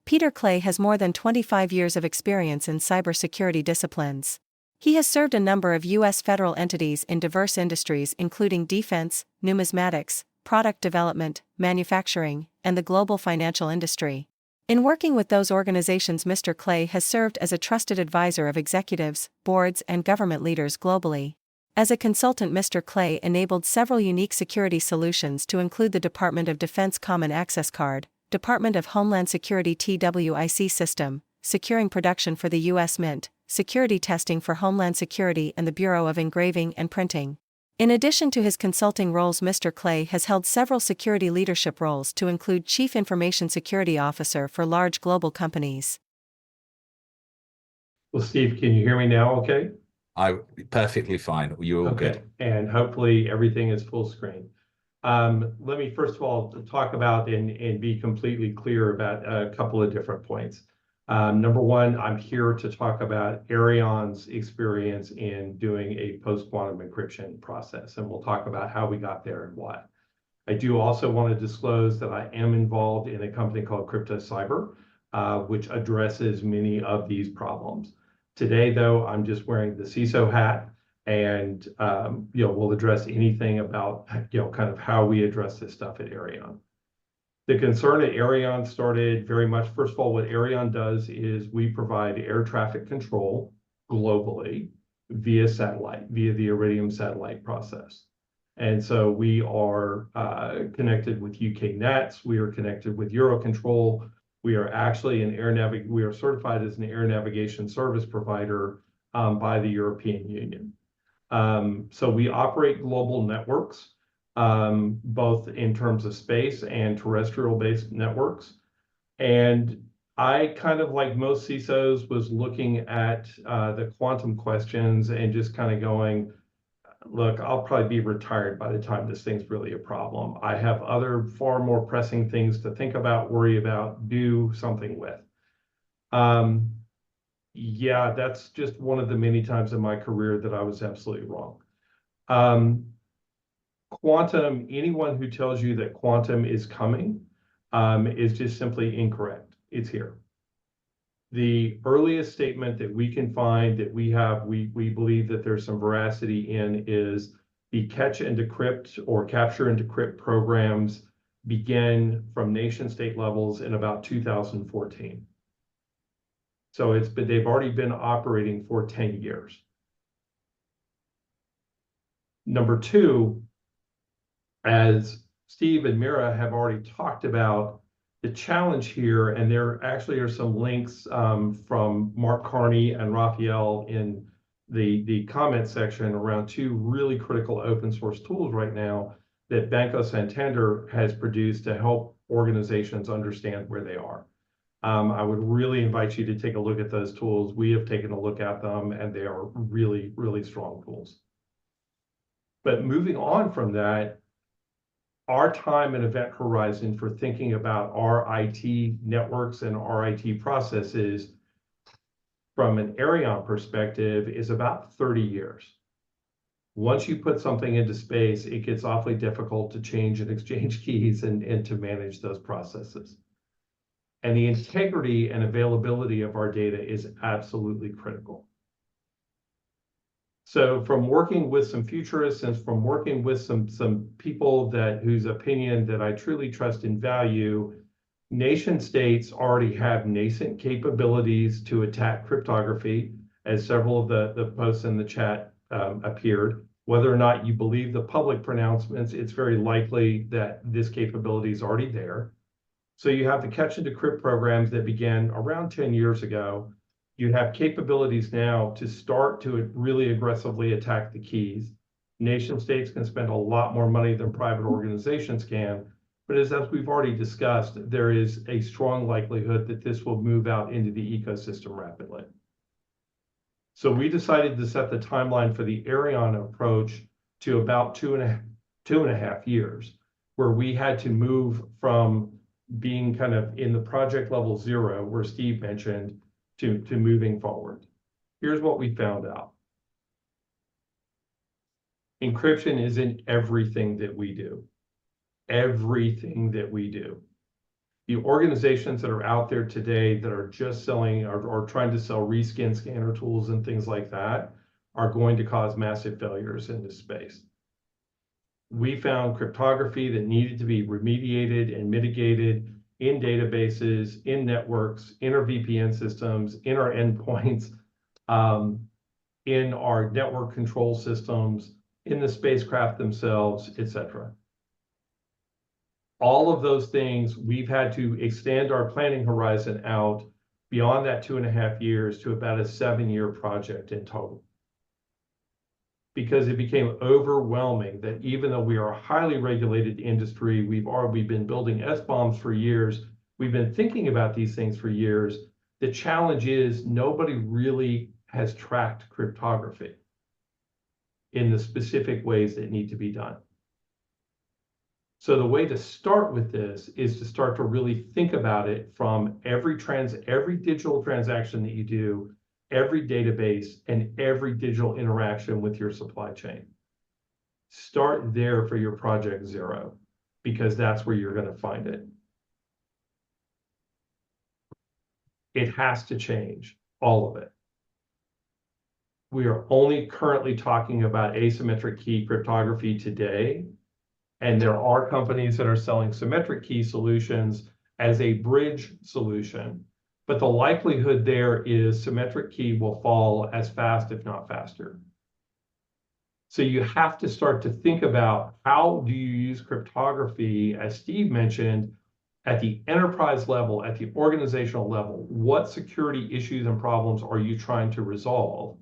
Peter Clay has more than 25 years of experience in cybersecurity disciplines. He has served a number of U.S. federal entities in diverse industries including defense, numismatics, product development, manufacturing, and the global financial industry. In working with those organizations, Mr. Clay has served as a trusted advisor of executives, boards, and government leaders globally. As a consultant, Mr. Clay enabled several unique security solutions to include the Department of Defense Common Access Card, Department of Homeland Security TWIC system, securing production for the U.S. Mint, security testing for Homeland Security and the Bureau of Engraving and Printing. In addition to his consulting roles, Mr. Clay has held several security leadership roles to include Chief Information Security Officer for large global companies. Well, Steve, can you hear me now okay? Perfectly fine. You're all good. And hopefully everything is full screen. Let me first of all talk about and be completely clear about a couple of different points. Number one, I'm here to talk about Aireon's experience in doing a post-quantum encryption process, and we'll talk about how we got there and why. I do also want to disclose that I am involved in a company called Cryptography, which addresses many of these problems. Today, though, I'm just wearing the CISO hat, and we'll address anything about kind of how we address this stuff at Aireon. The concern at Aireon started very much, first of all, what Aireon does is we provide air traffic control globally via satellite, via the Iridium satellite process. And so we are connected with UK Nets, we are connected with Eurocontrol, we are actually we are certified as an air navigation service provider by the European Union. So we operate global networks, both in terms of space and terrestrial-based networks. And I kind of, like most CISOs, was looking at the quantum questions and just kind of going, look, I'll probably be retired by the time this thing's really a problem. I have other far more pressing things to think about, worry about, do something with. Yeah, that's just one of the many times in my career that I was absolutely wrong. Quantum, anyone who tells you that quantum is coming is just simply incorrect. It's here. The earliest statement that we can find that we believe that there's some veracity in is the catch and decrypt or capture and decrypt programs began from nation state levels in about 2014. So they've already been operating for 10 years. Number two, as Steve and Mira have already talked about, the challenge here, and there actually are some links from Mark Carney and Raphael in the comment section around two really critical open source tools right now that Banco Santander has produced to help organizations understand where they are. I would really invite you to take a look at those tools. We have taken a look at them, and they are really, really strong tools. But moving on from that, our time and event horizon for thinking about our IT networks and our IT processes from an Aireon perspective is about 30 years. Once you put something into space, it gets awfully difficult to change and exchange keys and to manage those processes. And the integrity and availability of our data is absolutely critical. So from working with some futurists and from working with some people whose opinion that I truly trust and value, nation states already have nascent capabilities to attack cryptography, as several of the posts in the chat appeared. Whether or not you believe the public pronouncements, it's very likely that this capability is already there. So you have the catch and decrypt programs that began around 10 years ago. You have capabilities now to start to really aggressively attack the keys. Nation states can spend a lot more money than private organizations can, but as we've already discussed, there is a strong likelihood that this will move out into the ecosystem rapidly. So we decided to set the timeline for the Aireon approach to about two and a half years, where we had to move from being kind of in the project level 0, where Steve mentioned, to moving forward. Here's what we found out. Encryption is in everything that we do. Everything that we do. The organizations that are out there today that are just selling or trying to sell reskin scanner tools and things like that are going to cause massive failures in this space. We found cryptography that needed to be remediated and mitigated in databases, in networks, in our VPN systems, in our endpoints, in our network control systems, in the spacecraft themselves, etc. All of those things, we've had to extend our planning horizon out beyond that 2.5 years to about a 7-year project in total. Because it became overwhelming that even though we are a highly regulated industry, we've been building SBOMs for years, we've been thinking about these things for years. The challenge is nobody really has tracked cryptography in the specific ways that need to be done. So the way to start with this is to start to really think about it from every digital transaction that you do, every database, and every digital interaction with your supply chain. Start there for your project zero, because that's where you're going to find it. It has to change, all of it. We are only currently talking about asymmetric key cryptography today, and there are companies that are selling symmetric key solutions as a bridge solution. But the likelihood there is symmetric key will fall as fast, if not faster. So you have to start to think about how do you use cryptography, as Steve mentioned, at the enterprise level, at the organizational level. What security issues and problems are you trying to resolve?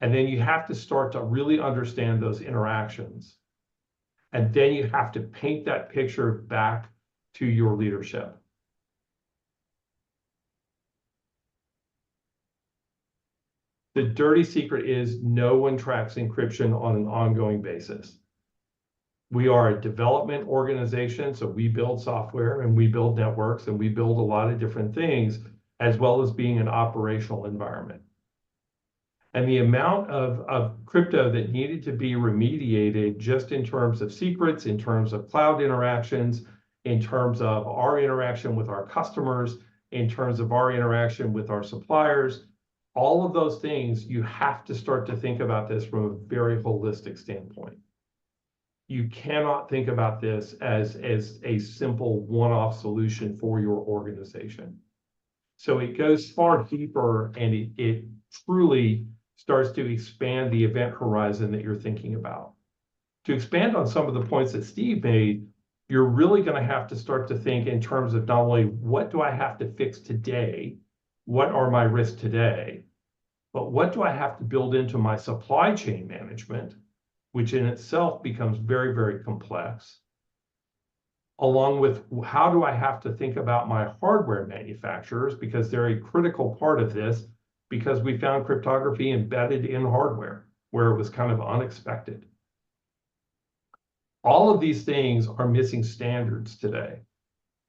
And then you have to start to really understand those interactions. And then you have to paint that picture back to your leadership. The dirty secret is no one tracks encryption on an ongoing basis. We are a development organization, so we build software and we build networks and we build a lot of different things, as well as being an operational environment. And the amount of crypto that needed to be remediated just in terms of secrets, in terms of cloud interactions, in terms of our interaction with our customers, in terms of our interaction with our suppliers, all of those things, you have to start to think about this from a very holistic standpoint. You cannot think about this as a simple one-off solution for your organization. So it goes far deeper, and it truly starts to expand the event horizon that you're thinking about. To expand on some of the points that Steve made, you're really going to have to start to think in terms of not only what do I have to fix today, what are my risks today, but what do I have to build into my supply chain management, which in itself becomes very, very complex, along with how do I have to think about my hardware manufacturers, because they're a critical part of this, because we found cryptography embedded in hardware where it was kind of unexpected. All of these things are missing standards today.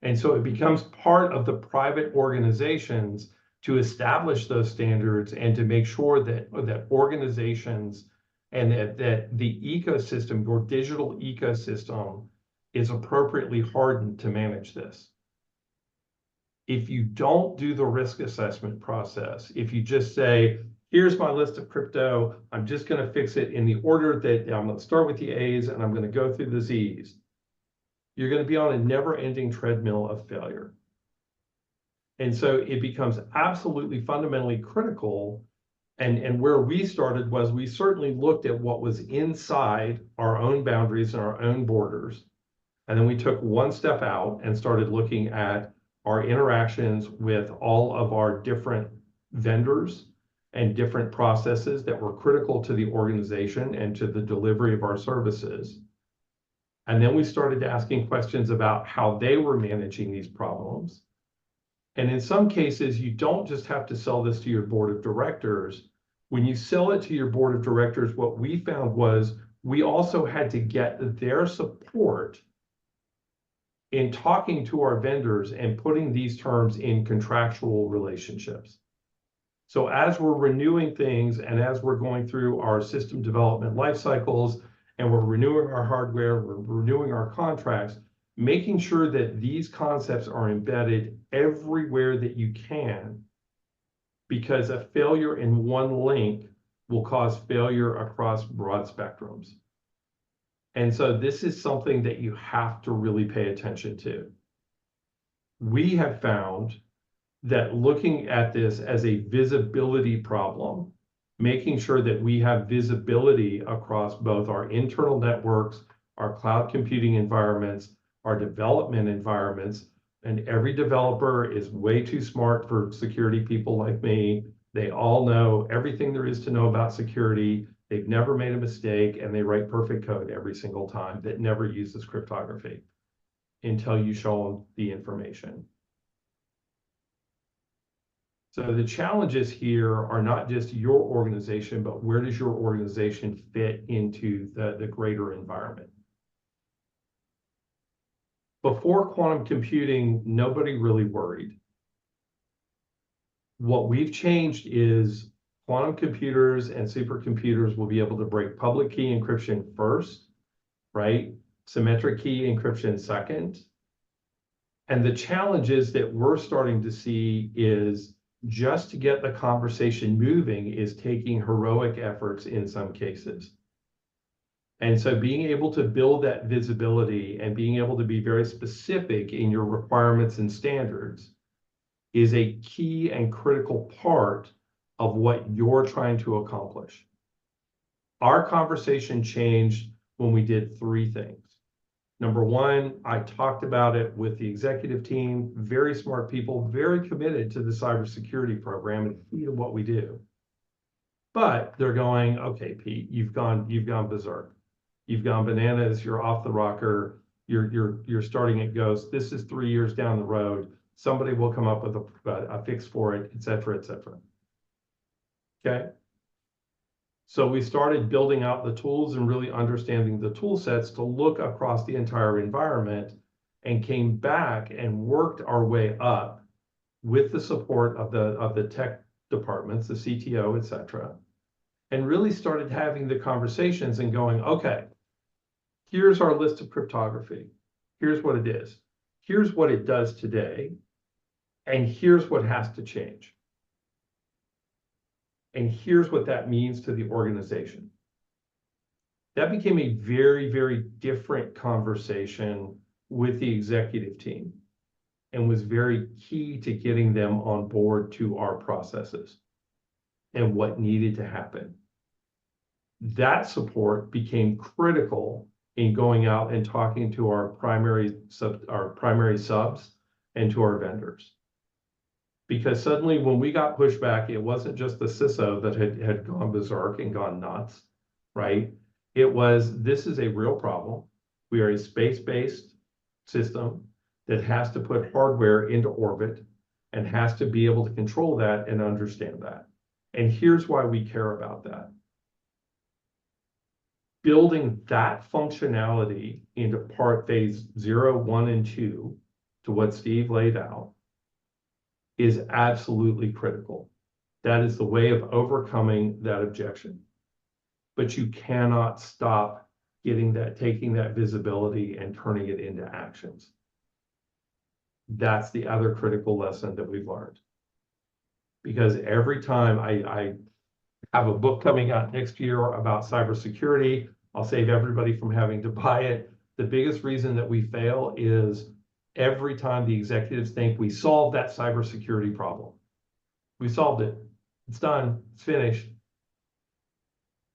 And so it becomes part of the private organizations to establish those standards and to make sure that organizations and that the ecosystem, your digital ecosystem, is appropriately hardened to manage this. If you don't do the risk assessment process, if you just say, here's my list of crypto, I'm just going to fix it in the order that I'm going to start with the A's and I'm going to go through the Z's, you're going to be on a never-ending treadmill of failure. And so it becomes absolutely fundamentally critical. And where we started was we certainly looked at what was inside our own boundaries and our own borders. And then we took one step out and started looking at our interactions with all of our different vendors and different processes that were critical to the organization and to the delivery of our services. And then we started asking questions about how they were managing these problems. And in some cases, you don't just have to sell this to your board of directors. When you sell it to your board of directors, what we found was we also had to get their support in talking to our vendors and putting these terms in contractual relationships. So as we're renewing things and as we're going through our system development life cycles and we're renewing our hardware, we're renewing our contracts, making sure that these concepts are embedded everywhere that you can, because a failure in one link will cause failure across broad spectrums. And so this is something that you have to really pay attention to. We have found that looking at this as a visibility problem, making sure that we have visibility across both our internal networks, our cloud computing environments, our development environments, and every developer is way too smart for security people like me. They all know everything there is to know about security. They've never made a mistake, and they write perfect code every single time that never uses cryptography until you show them the information. So the challenges here are not just your organization, but where does your organization fit into the greater environment? Before quantum computing, nobody really worried. What we've changed is quantum computers and supercomputers will be able to break public key encryption first, right? Symmetric key encryption second. And the challenges that we're starting to see is just to get the conversation moving is taking heroic efforts in some cases. And so being able to build that visibility and being able to be very specific in your requirements and standards is a key and critical part of what you're trying to accomplish. Our conversation changed when we did three things. Number one, I talked about it with the executive team, very smart people, very committed to the cybersecurity program and key to what we do. But they're going, okay, Pete, you've gone berserk. You've gone bananas, you're off the rocker, you're starting at ghost. This is 3 years down the road. Somebody will come up with a fix for it, et cetera, et cetera. Okay. So we started building out the tools and really understanding the tool sets to look across the entire environment, and came back and worked our way up with the support of the tech departments, the CTO, et cetera, and really started having the conversations and going, okay, here's our list of cryptography. Here's what it is. Here's what it does today. And here's what has to change. And here's what that means to the organization. That became a very, very different conversation with the executive team, and was very key to getting them on board to our processes and what needed to happen. That support became critical in going out and talking to our primary subs and to our vendors. Because suddenly when we got pushback, it wasn't just the CISO that had gone berserk and gone nuts, right? It was, this is a real problem. We are a space-based system that has to put hardware into orbit and has to be able to control that and understand that. And here's why we care about that. Building that functionality into part phase 0, 1, and 2 to what Steve laid out is absolutely critical. That is the way of overcoming that objection. But you cannot stop taking that visibility and turning it into actions. That's the other critical lesson that we've learned. Because every time I have a book coming out next year about cybersecurity, I'll save everybody from having to buy it. The biggest reason that we fail is every time the executives think we solved that cybersecurity problem. We solved it. It's done. It's finished.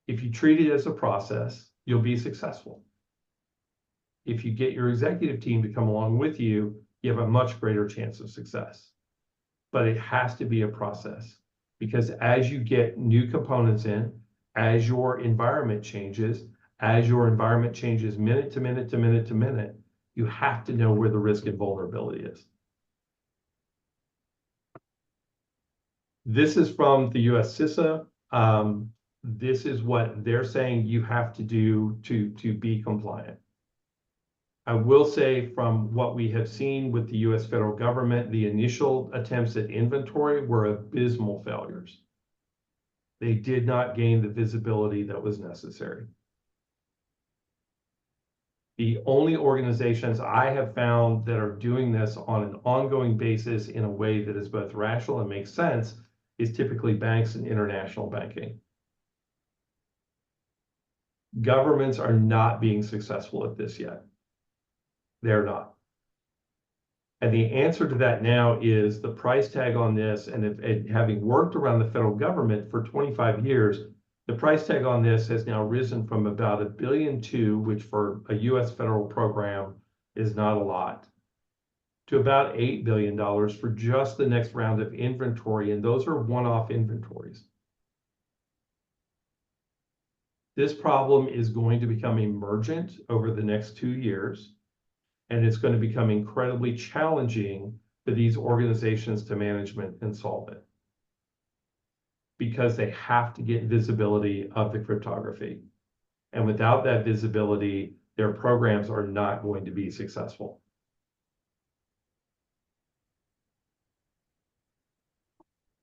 If you treat it as a process, you'll be successful. If you get your executive team to come along with you, you have a much greater chance of success. But it has to be a process, because as you get new components in, as your environment changes minute to minute to minute to minute, you have to know where the risk and vulnerability is. This is from the US CISO. This is what they're saying you have to do to be compliant. I will say, from what we have seen with the US federal government, the initial attempts at inventory were abysmal failures. They did not gain the visibility that was necessary. The only organizations I have found that are doing this on an ongoing basis in a way that is both rational and makes sense is typically banks and international banking. Governments are not being successful at this yet. They're not. And the answer to that now is the price tag on this, and having worked around the federal government for 25 years, the price tag on this has now risen from about $1.2 billion, which for a US federal program is not a lot, to about $8 billion for just the next round of inventory, and those are one-off inventories. This problem is going to become emergent over the next 2 years, and it's going to become incredibly challenging for these organizations to management and solve it, because they have to get visibility of the cryptography. And without that visibility, their programs are not going to be successful.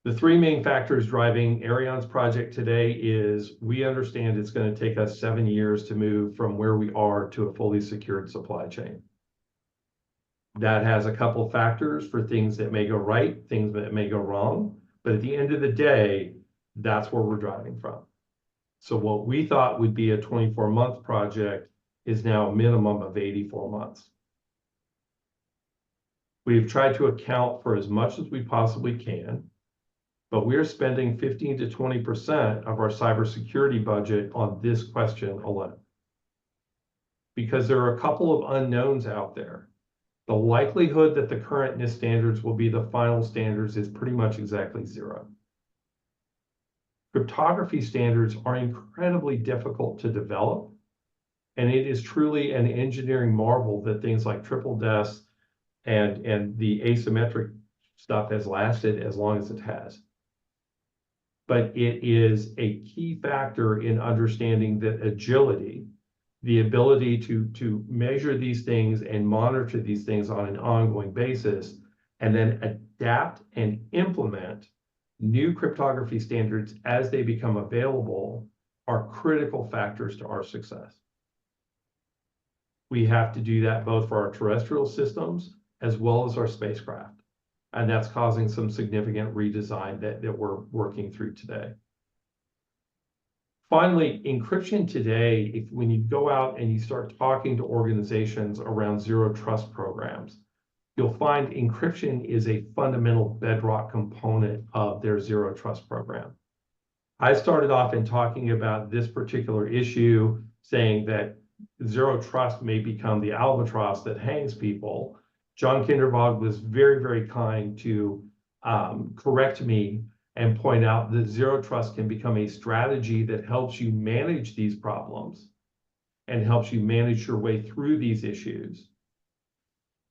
The three main factors driving Aireon's project today is we understand it's going to take us 7 years to move from where we are to a fully secured supply chain. That has a couple factors for things that may go right, things that may go wrong, but at the end of the day, that's where we're driving from. So what we thought would be a 24-month project is now a minimum of 84 months. We've tried to account for as much as we possibly can, but we're spending 15 to 20% of our cybersecurity budget on this question alone, because there are a couple of unknowns out there. The likelihood that the current NIST standards will be the final standards is pretty much exactly zero. Cryptography standards are incredibly difficult to develop, and it is truly an engineering marvel that things like triple DES and the asymmetric stuff has lasted as long as it has. But it is a key factor in understanding that agility, the ability to measure these things and monitor these things on an ongoing basis, and then adapt and implement new cryptography standards as they become available, are critical factors to our success. We have to do that both for our terrestrial systems as well as our spacecraft. And that's causing some significant redesign that we're working through today. Finally, encryption today, when you go out and you start talking to organizations around zero trust programs, you'll find encryption is a fundamental bedrock component of their zero trust program. I started off in talking about this particular issue, saying that zero trust may become the albatross that hangs people. John Kindervag was very, very kind to correct me and point out that zero trust can become a strategy that helps you manage these problems and helps you manage your way through these issues.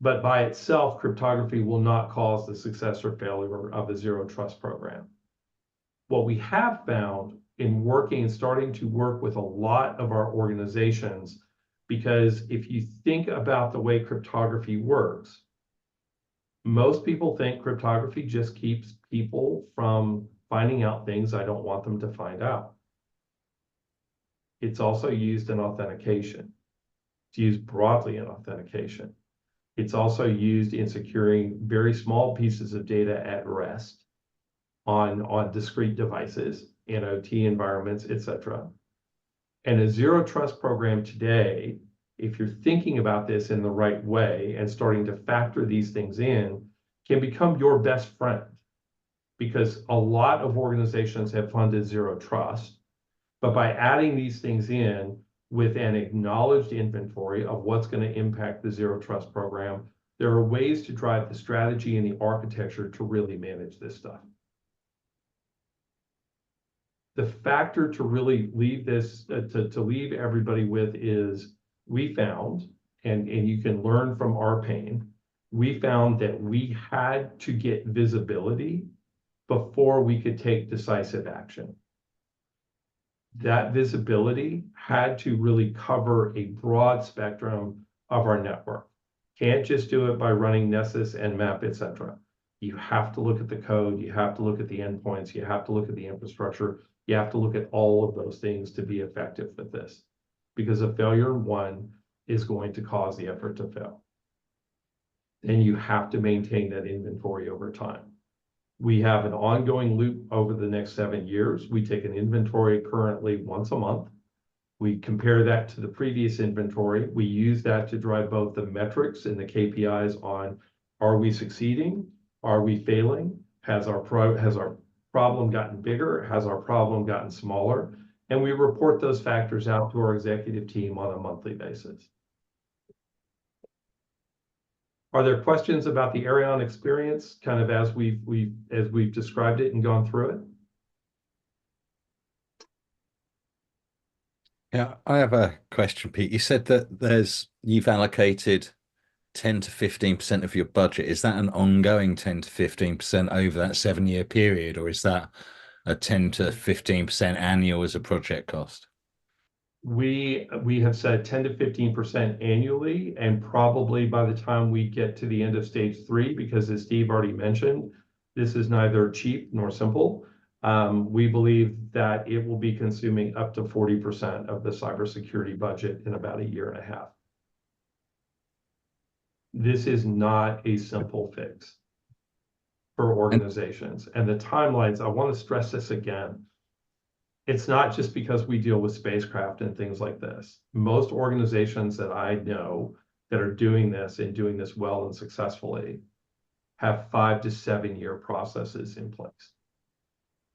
But by itself, cryptography will not cause the success or failure of a zero trust program. What we have found in working and starting to work with a lot of our organizations, because if you think about the way cryptography works, most people think cryptography just keeps people from finding out things I don't want them to find out. It's also used in authentication. It's used broadly in authentication. It's also used in securing very small pieces of data at rest on discrete devices, in OT environments, etc. And a zero trust program today, if you're thinking about this in the right way and starting to factor these things in, can become your best friend. Because a lot of organizations have funded zero trust, but by adding these things in with an acknowledged inventory of what's going to impact the zero trust program, there are ways to drive the strategy and the architecture to really manage this stuff. The factor to really leave this, to leave everybody with is, we found, and you can learn from our pain, we found that we had to get visibility before we could take decisive action. That visibility had to really cover a broad spectrum of our network. Can't just do it by running Nessus and map, etc. You have to look at the code, you have to look at the endpoints, you have to look at the infrastructure, you have to look at all of those things to be effective with this. Because a failure in one is going to cause the effort to fail. And you have to maintain that inventory over time. We have an ongoing loop over the next 7 years. We take an inventory currently once a month. We compare that to the previous inventory. We use that to drive both the metrics and the KPIs on, are we succeeding? Are we failing? Has our problem gotten bigger? Has our problem gotten smaller? And we report those factors out to our executive team on a monthly basis. Are there questions about the Aireon experience, kind of as we've described it and gone through it? Yeah, I have a question, Pete. You said that you've allocated 10 to 15% of your budget. Is that an ongoing 10 to 15% over that 7-year period, or is that a 10 to 15% annual as a project cost? We have said 10 to 15% annually, and probably by the time we get to the end of stage 3, because as Steve already mentioned, this is neither cheap nor simple. We believe that it will be consuming up to 40% of the cybersecurity budget in about 1.5 years. This is not a simple fix for organizations. And the timelines, I want to stress this again. It's not just because we deal with spacecraft and things like this. Most organizations that I know that are doing this and doing this well and successfully have 5 to 7 year processes in place.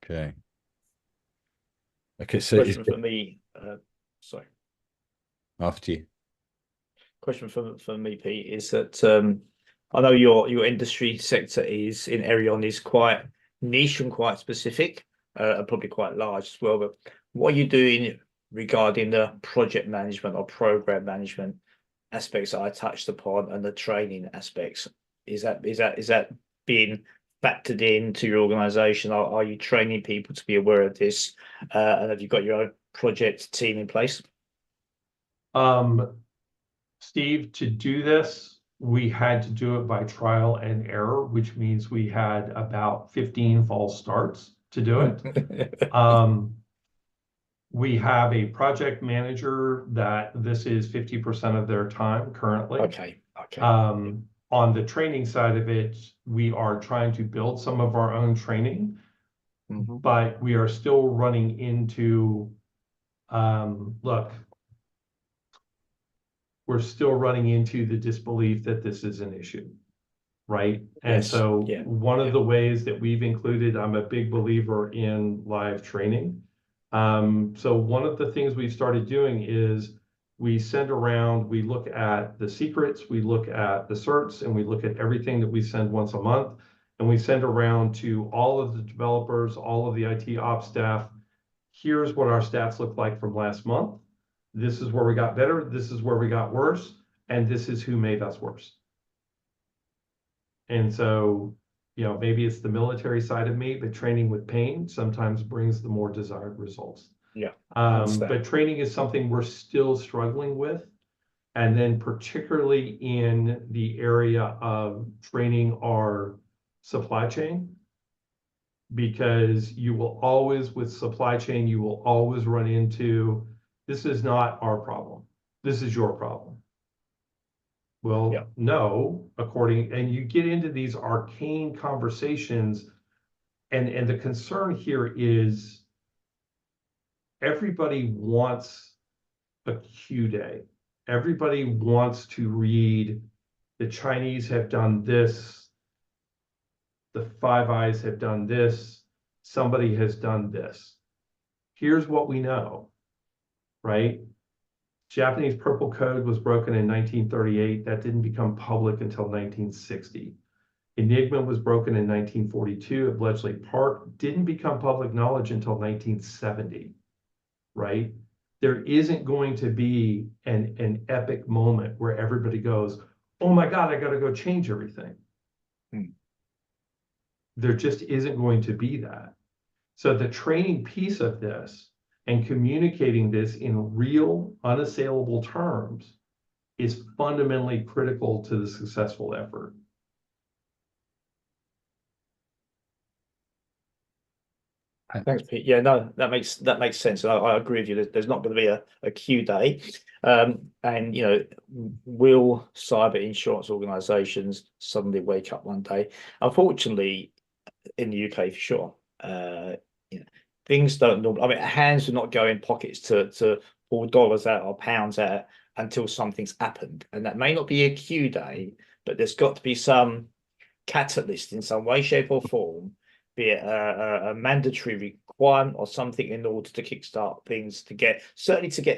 Okay. So question for me, sorry. After you. Question for me, Pete, is that I know your industry sector is in Aireon is quite niche and quite specific, and probably quite large as well. But what are you doing regarding the project management or program management aspects that I touched upon and the training aspects? Is that being factored into your organization? Are you training people to be aware of this? And have you got your own project team in place? Steve, to do this, we had to do it by trial and error, which means we had about 15 false starts to do it. We have a project manager that this is 50% of their time currently. Okay. On the training side of it, we are trying to build some of our own training, but we are still running into, we're still running into the disbelief that this is an issue, right? And Yes. so Yeah. one of the ways that we've included, I'm a big believer in live training. So one of the things we've started doing is we send around, we look at the secrets, we look at the certs, and we look at everything that we send once a month. And we send around to all of the developers, all of the IT ops staff. Here's what our stats look like from last month. This is where we got better. This is where we got worse. And this is who made us worse. And so, maybe it's the military side of me, but training with pain sometimes brings the more desired results. Yeah. But training is something we're still struggling with. And then particularly in the area of training our supply chain, because you will always, with supply chain, you will always run into, this is not our problem. This is your problem. Well, Yeah. no, and you get into these arcane conversations, and the concern here is everybody wants a Q day. Everybody wants to read, the Chinese have done this, the Five Eyes have done this, somebody has done this. Here's what we know, right? Japanese Purple Code was broken in 1938. That didn't become public until 1960. Enigma was broken in 1942 at Bletchley Park. Didn't become public knowledge until 1970, right? There isn't going to be an epic moment where everybody goes, oh my God, I got to go change everything. There just isn't going to be that. So the training piece of this and communicating this in real, unassailable terms is fundamentally critical to the successful effort. Thanks, Pete. Yeah, no, that makes sense. I agree with you. There's not going to be a Q day, and will cyber insurance organisations suddenly wake up one day? Unfortunately, in the UK, for sure, things don't normally. I mean, hands do not go in pockets to pull dollars out or pounds out until something's happened, and that may not be a Q day, but there's got to be some catalyst in some way, shape, or form, be it a mandatory requirement or something in order to kickstart things to get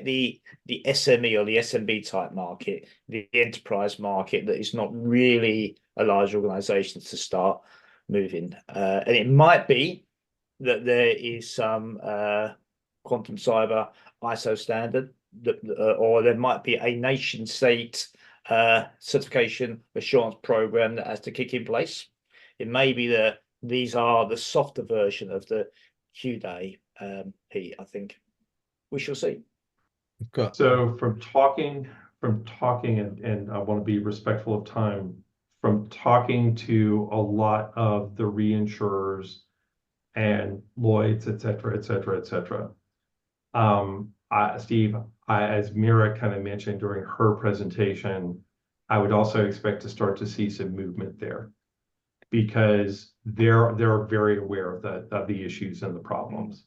the SME or the SMB type market, the enterprise market that is not really a large organization to start moving. And it might be that there is some quantum cyber ISO standard that, or there might be a nation state certification assurance program that has to kick in place. It may be that these are the softer version of the Q day, Pete. I think we shall see. So from talking, and I want to be respectful of time, from talking to a lot of the reinsurers and Lloyd's, et cetera, et cetera, et cetera. Steve, as Mira kind of mentioned during her presentation, I would also expect to start to see some movement there, because they're very aware of the issues and the problems.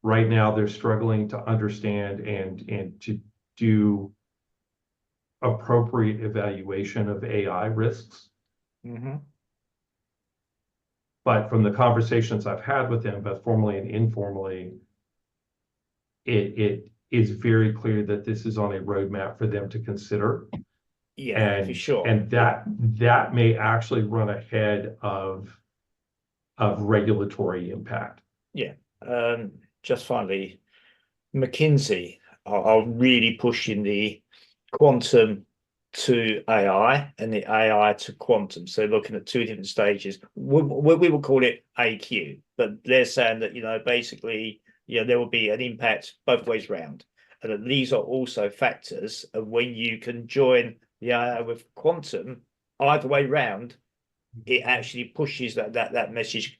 Right now, they're struggling to understand and to do appropriate evaluation of AI risks. Mm-hmm. But from the conversations I've had with them, both formally and informally, it is very clear that this is on a roadmap for them to consider. Yeah, for sure. And that may actually run ahead of regulatory impact. Yeah. Just finally, McKinsey are really pushing the quantum to AI and the AI to quantum. So looking at two different stages. We will call it AQ, but they're saying that, basically, there will be an impact both ways round. And that these are also factors of when you can join the AI with quantum, either way round, it actually pushes that message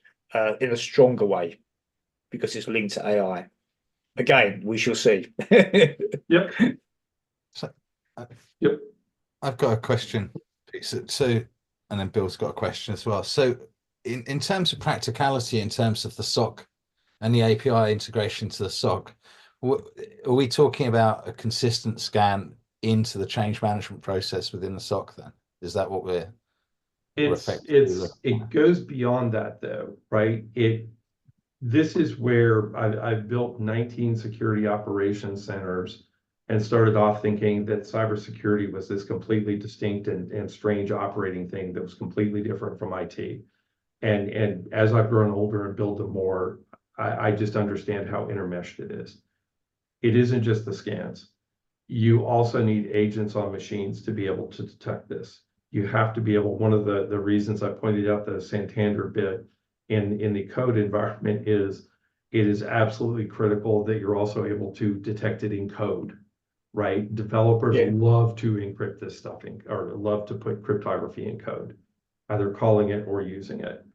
in a stronger way, because it's linked to AI. Again, we shall see. Yep. So, Yep. I've got a question. So, and then Bill's got a question as well. So, in terms of practicality, in terms of the SOC and the API integration to the SOC, are we talking about a consistent scan into the change management process within the SOC? Then is that what we're it goes beyond that, though, right? This is where I've built 19 security operations centers and started off thinking that cybersecurity was this completely distinct and strange operating thing that was completely different from IT. And as I've grown older and built them more, I just understand how intermeshed it is. It isn't just the scans. You also need agents on machines to be able to detect this. You have to be able, one of the reasons I pointed out the Santander bit in the code environment is it is absolutely critical that you're also able to detect it in code, right? Developers love to encrypt this stuff or love to put cryptography in code, either calling it or using it.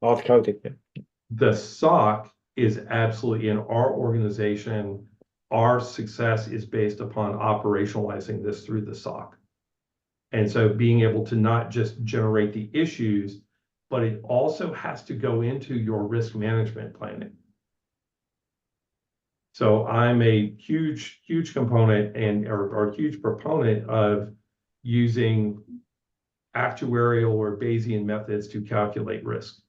Hard coded. Yeah. The SOC is absolutely, in our organization, our success is based upon operationalizing this through the SOC. And so being able to not just generate the issues, but it also has to go into your risk management planning. So I'm a huge component or huge proponent of using actuarial or Bayesian methods to calculate risk.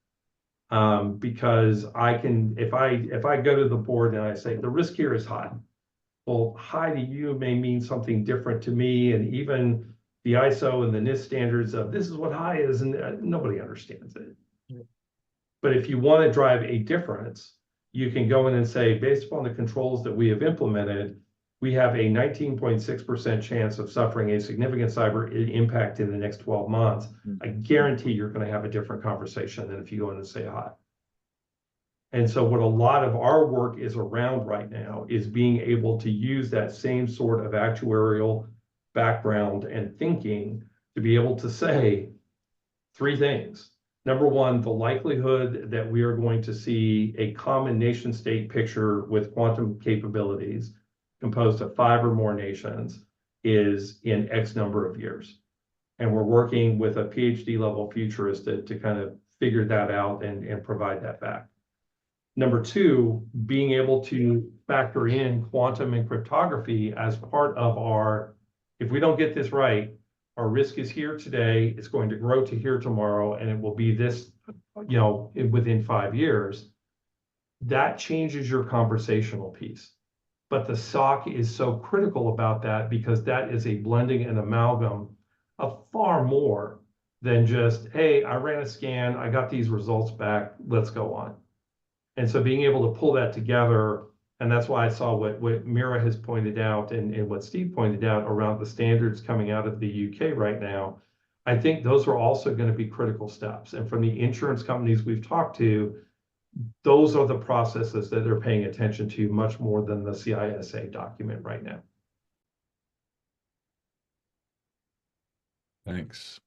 Because I can, if I go to the board and I say the risk here is high, well, high to you may mean something different to me, and even the ISO and the NIST standards of this is what high is, and nobody understands it. Yeah. But if you want to drive a difference, you can go in and say, based upon the controls that we have implemented, we have a 19.6% chance of suffering a significant cyber impact in the next 12 months. I guarantee you're going to have a different conversation than if you go in and say high. And so what a lot of our work is around right now is being able to use that same sort of actuarial background and thinking to be able to say three things. Number one, the likelihood that we are going to see a common nation state picture with quantum capabilities composed of 5 or more nations is in X number of years. And we're working with a PhD level futurist to kind of figure that out and provide that back. Number two, being able to factor in quantum and cryptography as part of our, if we don't get this right, our risk is here today, it's going to grow to here tomorrow, and it will be this, within 5 years. That changes your conversational piece. But the SOC is so critical about that because that is a blending and amalgam of far more than just, hey, I ran a scan, I got these results back, let's go on. And so being able to pull that together, and that's why I saw what Mira has pointed out and what Steve pointed out around the standards coming out of the UK right now, I think those are also going to be critical steps. And from the insurance companies we've talked to, those are the processes that they're paying attention to much more than the CISA document right now. Thanks.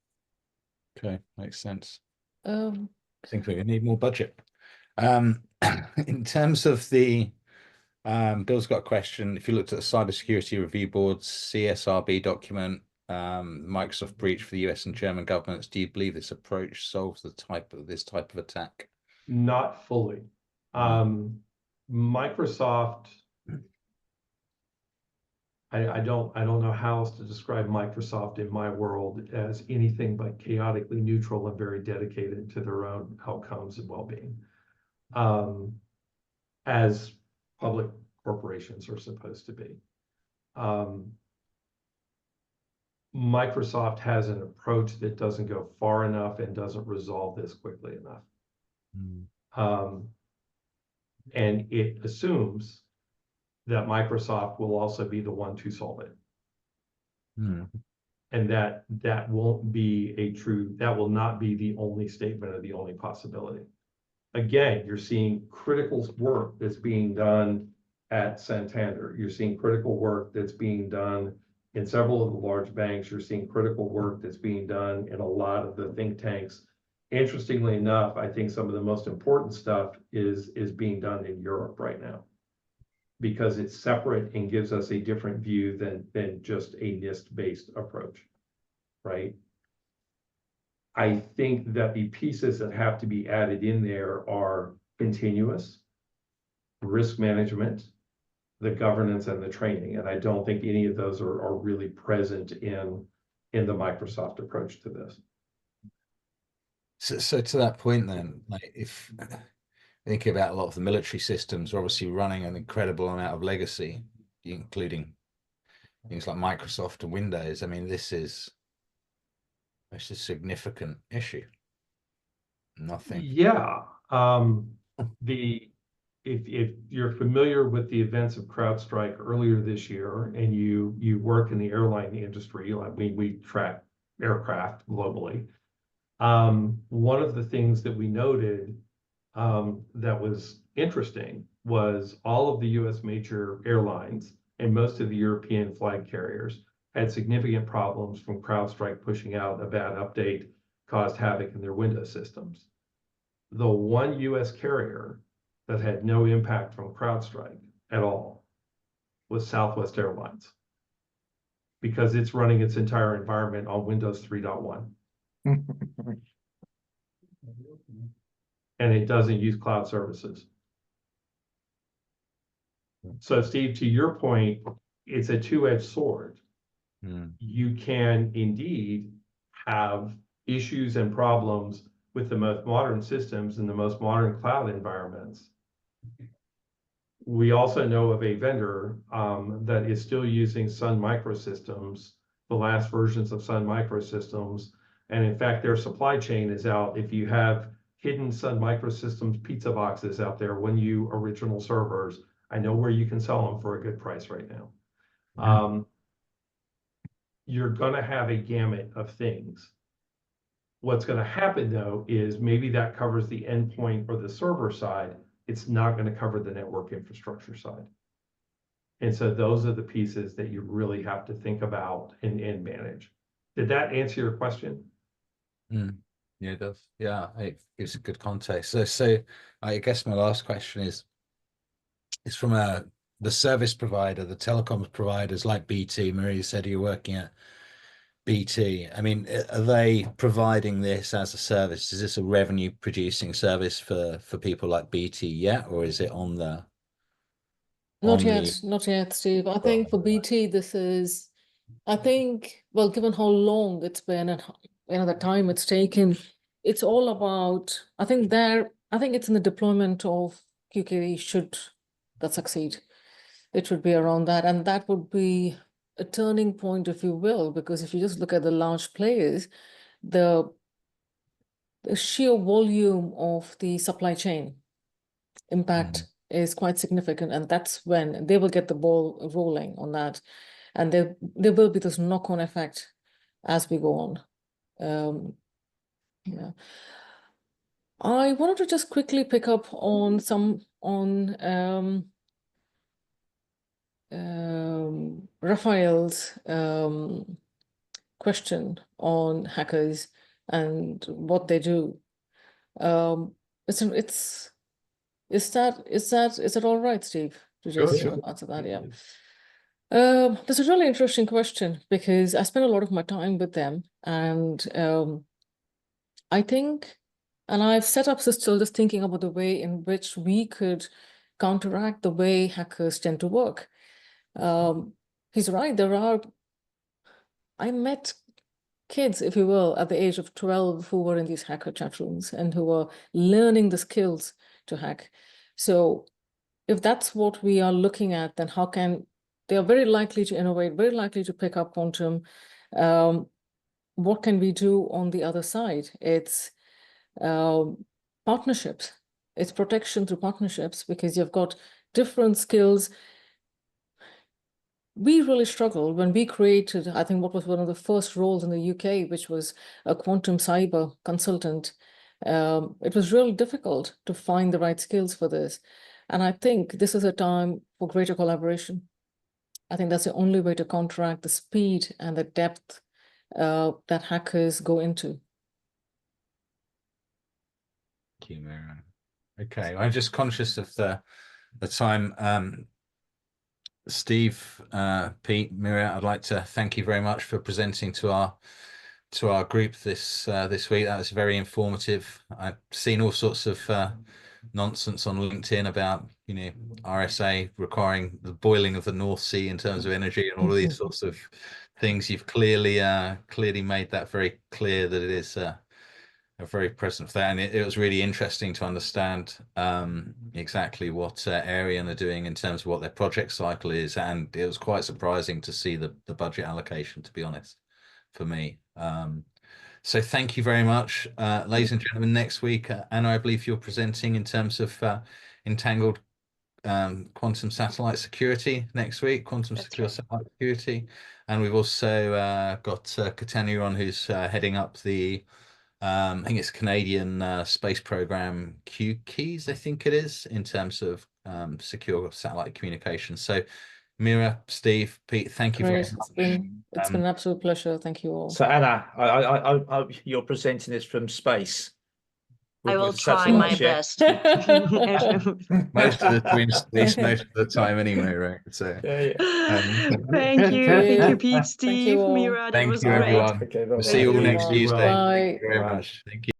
Okay, makes sense. I think we're going to need more budget. In terms of the, Bill's got a question. If you looked at the Cybersecurity Review Board's CSRB document, Microsoft breach for the US and German governments, do you believe this approach solves this type of attack? Not fully. Microsoft, I don't know how else to describe Microsoft in my world as anything but chaotically neutral and very dedicated to their own outcomes and well-being, as public corporations are supposed to be. Microsoft has an approach that doesn't go far enough and doesn't resolve this quickly enough. And it assumes that Microsoft will also be the one to solve it. And that won't be that will not be the only statement or the only possibility. Again, you're seeing critical work that's being done at Santander. You're seeing critical work that's being done in several of the large banks. You're seeing critical work that's being done in a lot of the think tanks. Interestingly enough, I think some of the most important stuff is being done in Europe right now, because it's separate and gives us a different view than just a NIST-based approach, right? I think that the pieces that have to be added in there are continuous, risk management, the governance, and the training. And I don't think any of those are really present in the Microsoft approach to this. So to that point then, like if thinking about a lot of the military systems are obviously running an incredible amount of legacy, including things like Microsoft and Windows. I mean, this is a significant issue. Nothing. Yeah. If you're familiar with the events of CrowdStrike earlier this year, and you work in the airline industry, like we track aircraft globally. One of the things that we noted that was interesting was all of the US major airlines and most of the European flag carriers had significant problems from CrowdStrike pushing out a bad update, caused havoc in their Windows systems. The one US carrier that had no impact from CrowdStrike at all was Southwest Airlines, because it's running its entire environment on Windows 3.1. And it doesn't use cloud services. So Steve, to your point, it's a two-edged sword. You can indeed have issues and problems with the most modern systems and the most modern cloud environments. We also know of a vendor that is still using Sun Microsystems, the last versions of Sun Microsystems. And in fact, their supply chain is out. If you have hidden Sun Microsystems pizza boxes out there, when you original servers, I know where you can sell them for a good price right now. You're going to have a gamut of things. What's going to happen, though, is maybe that covers the endpoint or the server side. It's not going to cover the network infrastructure side. And so those are the pieces that you really have to think about and manage. Did that answer your question? Yeah, it does. Yeah, it gives a good context. So I guess my last question is from the service provider, the telecoms providers like BT. Maria said you're working at BT. I mean, are they providing this as a service? Is this a revenue producing service for people like BT yet, or is it on the Not yet, Steve. I think for BT, this is, I think, well, given how long it's been and the time it's taken, it's all about, I think it's in the deployment of QKD should that succeed. It would be around that. And that would be a turning point, if you will, because if you just look at the large players, the sheer volume of the supply chain impact is quite significant, and that's when they will get the ball rolling on that, and there will be this knock-on effect as we go on. Yeah, I wanted to just quickly pick up on Raphael's question on hackers and what they do. Is that all right, Steve, to just answer that? Yeah. That's a really interesting question because I spend a lot of my time with them, and I think, and I've set up systems just thinking about the way in which we could counteract the way hackers tend to work. He's right. I met kids, if you will, at the age of 12 who were in these hacker chat rooms and who were learning the skills to hack. So if that's what we are looking at, then they are very likely to innovate, very likely to pick up quantum. What can we do on the other side? It's partnerships. It's protection through partnerships because you've got different skills. We really struggled when we created, I think, what was one of the first roles in the UK, which was a quantum cyber consultant. It was really difficult to find the right skills for this. And I think this is a time for greater collaboration. I think that's the only way to counteract the speed and the depth that hackers go into. Thank you, Mira. Okay, I'm just conscious of the time. Steve, Pete, Mira, I'd like to thank you very much for presenting to our group this week. That was very informative. I've seen all sorts of nonsense on LinkedIn about RSA requiring the boiling of the North Sea in terms of energy and all of these sorts of things. You've clearly made that very clear that it is very present for that, and it was really interesting to understand exactly what Aireon are doing in terms of what their project cycle is, and it was quite surprising to see the budget allocation, to be honest, for me. So thank you very much, ladies and gentlemen. Next week, Anna, I believe you're presenting in terms of entangled quantum satellite security next week, quantum secure satellite security, and we've also got Katania on, who's heading up the I think it's Canadian space program QKeys, I think it is, in terms of secure satellite communication. So Mira, Steve, Pete, thank you very much. It's been an absolute pleasure. Thank you all. So Anna, I you're presenting this from space. I will try my best. Most of the time anyway, right? So thank you, Pete, Steve, Mira. That was great. Everyone. Okay, we'll see you all next Tuesday. Bye. Thank you very much. Thank you.